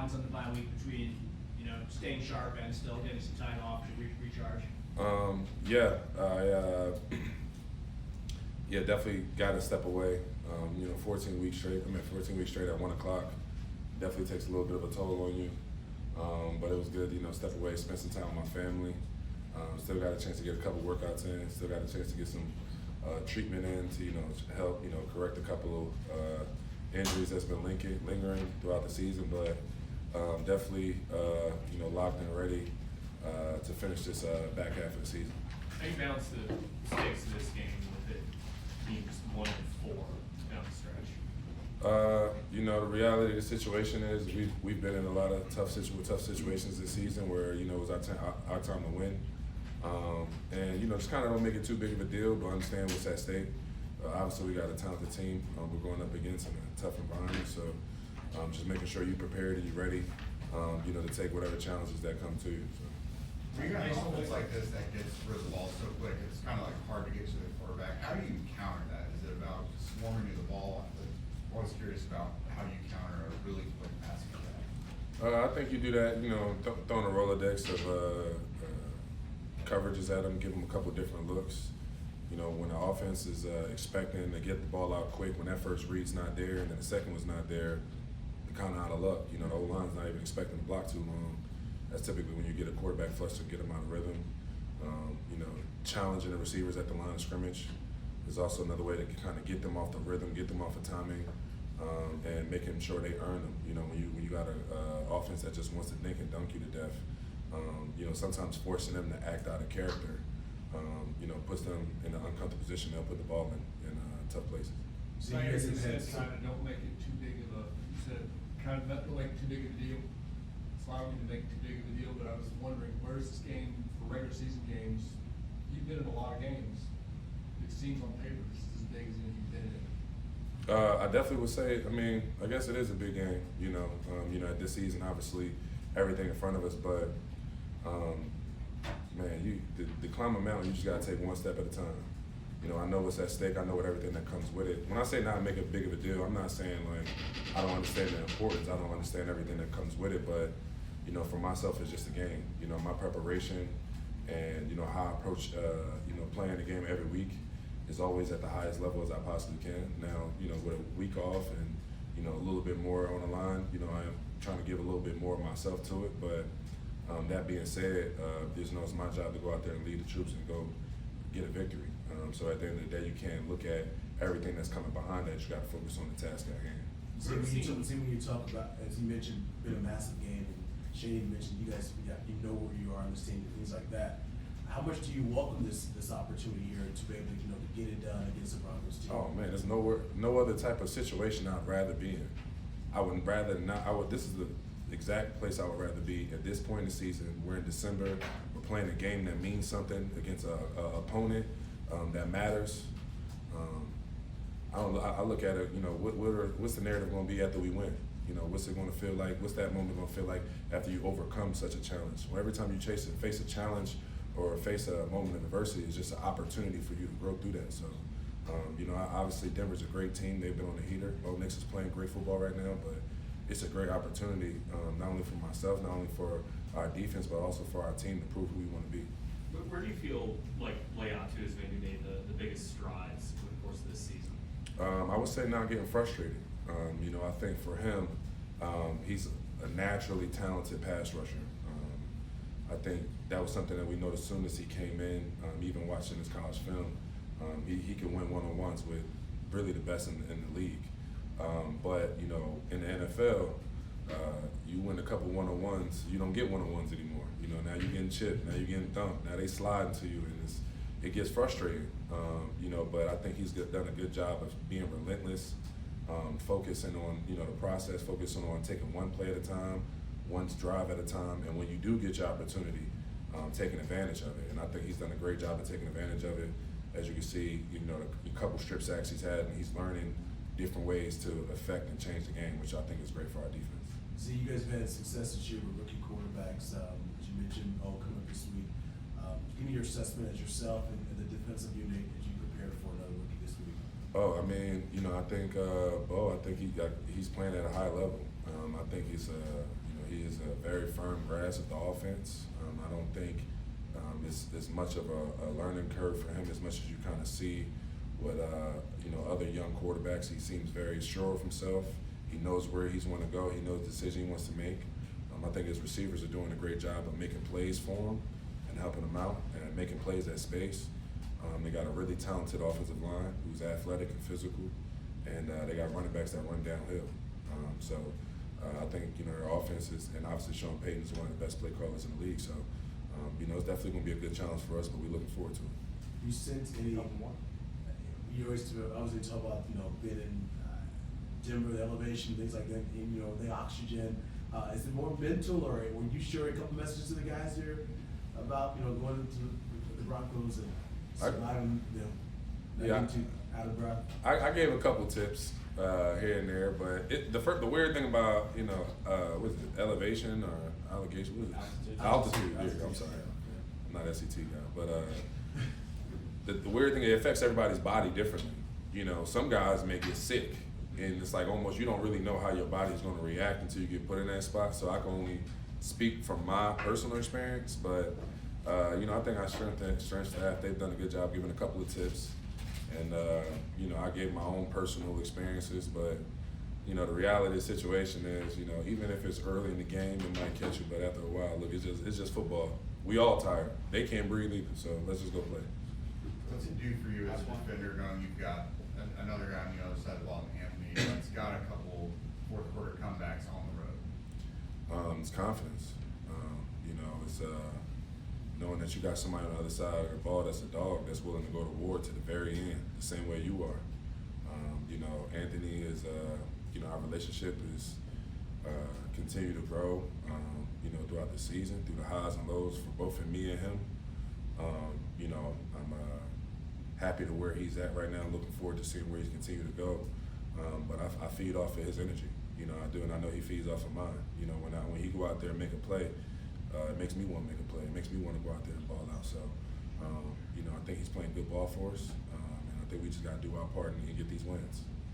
balance on the bye week between, staying sharp and still getting some time off to recharge? Definitely got to step away. 14 weeks straight at 1 o'clock definitely takes a little bit of a toll on you. But it was good, step away, spend some time with my family. Still got a chance to get a couple workouts in. Still got a chance to get some treatment in to, help, correct a couple of injuries that's been lingering throughout the season. But definitely, locked and ready to finish this back half of the season. How do you balance the stakes of this game with it being just 1-4 down the stretch? The reality of the situation is we've been in a lot of tough situations this season where, it was our time to win. Just kind of don't make it too big of a deal, but understand what's at stake. Obviously, we got a talented team we're going up against in a tough environment, so just making sure you're prepared and you're ready, to take whatever challenges that come to you. So. When you're in an offense like this that gets rid of the ball so quick, it's kind of like hard to get to the quarterback. How do you counter that? Is it about swarming to the ball? I'm always curious about how you counter a really quick passing attack. I think you do that, throwing a Rolodex of coverages at them, give them a couple different looks. When the offense is expecting to get the ball out quick, when that first read's not there and then the second one's not there, you're kind of out of luck. The O-line's not even expecting to block too long. That's typically when you get a quarterback flustered, get them out of rhythm. Challenging the receivers at the line of scrimmage is also another way to kind of get them off the rhythm, get them off of timing, and making sure they earn them. When you got an offense that just wants to dink and dunk you to death, sometimes forcing them to act out of character, puts them in an uncomfortable position. They'll put the ball in tough places. So you guys said kind of don't make it too big of a. You said kind of not to make too big of a deal. It's not going to make too big of a deal, but I was wondering where's this game for regular season games? You've been in a lot of games. It seems on paper this is as big as anything you've been in. I definitely would say. I guess it is a big game. At this season, obviously, everything in front of us, but. To climb a mountain, you just got to take one step at a time. I know what's at stake. I know what everything that comes with it. When I say not make it big of a deal, I'm not saying like I don't understand the importance. I don't understand everything that comes with it. But for myself, it's just a game. My preparation and how I approach playing the game every week is always at the highest level as I possibly can. Now with a week off and a little bit more on the line, I am trying to give a little bit more of myself to it, but. That being said, it's my job to go out there and lead the troops and go get a victory. So at the end of the day, you can't look at everything that's coming behind that. You got to focus on the task at hand. So when you talk about, as you mentioned, been a massive game, and Shane mentioned you guys, you know where you are on this team and things like that. How much do you welcome this opportunity here to be able to get it done against the Broncos team? Oh man, there's no other type of situation I'd rather be in. I would rather not. This is the exact place I would rather be at this point in the season. We're in December. We're playing a game that means something against a opponent that matters. I look at it. What's the narrative going to be after we win? What's it going to feel like? What's that moment going to feel like after you overcome such a challenge? Well, every time you face a challenge or face a moment of adversity, it's just an opportunity for you to grow through that. So, obviously Denver's a great team. They've been on the heater. Bo Nix is playing great football right now, but it's a great opportunity, not only for myself, not only for our defense, but also for our team to prove who we want to be. But where do you feel like Leatu has maybe made the biggest strides over the course of this season? I would say not getting frustrated. I think for him, he's a naturally talented pass rusher. I think that was something that we noticed as soon as he came in, even watching his college film. He could win one-on-ones with really the best in the league. But in the NFL, you win a couple one-on-ones, you don't get one-on-ones anymore. Now you're getting chipped, now you're getting dumped, now they slide to you, and it gets frustrating. But I think he's done a good job of being relentless, focusing on the process, focusing on taking one play at a time, one drive at a time, and when you do get your opportunity, taking advantage of it. And I think he's done a great job of taking advantage of it. As you can see, a couple strip sacks he's had, and he's learning different ways to affect and change the game, which I think is great for our defense. See, you guys have had success this year with rookie quarterbacks. As you mentioned, coming up this week. Give me your assessment as yourself and the defensive unit as you prepare for another rookie this week. I think Bo. I think he's playing at a high level. I think he's He is a very firm grasp of the offense. I don't think it's much of a learning curve for him as much as you kind of see with other young quarterbacks. He seems very sure of himself. He knows where he's want to go. He knows the decision he wants to make. I think his receivers are doing a great job of making plays for him and helping him out and making plays at space. They got a really talented offensive line who's athletic and physical, and they got running backs that run downhill. I think their offense is, and obviously Sean Payton is one of the best play callers in the league. So it's definitely going to be a good challenge for us, but we're looking forward to it. You sense any? You always obviously talk about being in Denver, the elevation, things like that. And, the oxygen. Is it more mental, or were you sharing a couple messages to the guys here about going into the Broncos and surviving? Out of breath. I gave a couple tips here and there, but the weird thing about what is it, elevation or allegation? What is it? Altitude. I'm sorry, I'm not SET guy, but the weird thing, it affects everybody's body differently. Some guys may get sick, and it's like almost you don't really know how your body's going to react until you get put in that spot. So I can only speak from my personal experience, but I think our strength staff, they've done a good job giving a couple of tips. And, I gave my own personal experiences, but, the reality of the situation is, even if it's early in the game, it might catch you, but after a while, look, it's just football. We all tired. They can't breathe either, so let's just go play. What's it do for you as a defender knowing you've got another guy on the other side of the ball, Anthony, that's got a couple fourth quarter comebacks on the road? It's confidence. It's knowing that you got somebody on the other side of the ball that's a dog that's willing to go to war to the very end, the same way you are. Anthony is, our relationship is continue to grow, throughout the season, through the highs and lows for both me and him. I'm happy to where he's at right now, looking forward to seeing where he's continue to go. But I feed off of his energy, I do, and I know he feeds off of mine. When he go out there and make a play, it makes me want to make a play. It makes me want to go out there and ball out. So, I think he's playing good ball for us, and I think we just got to do our part and get these wins.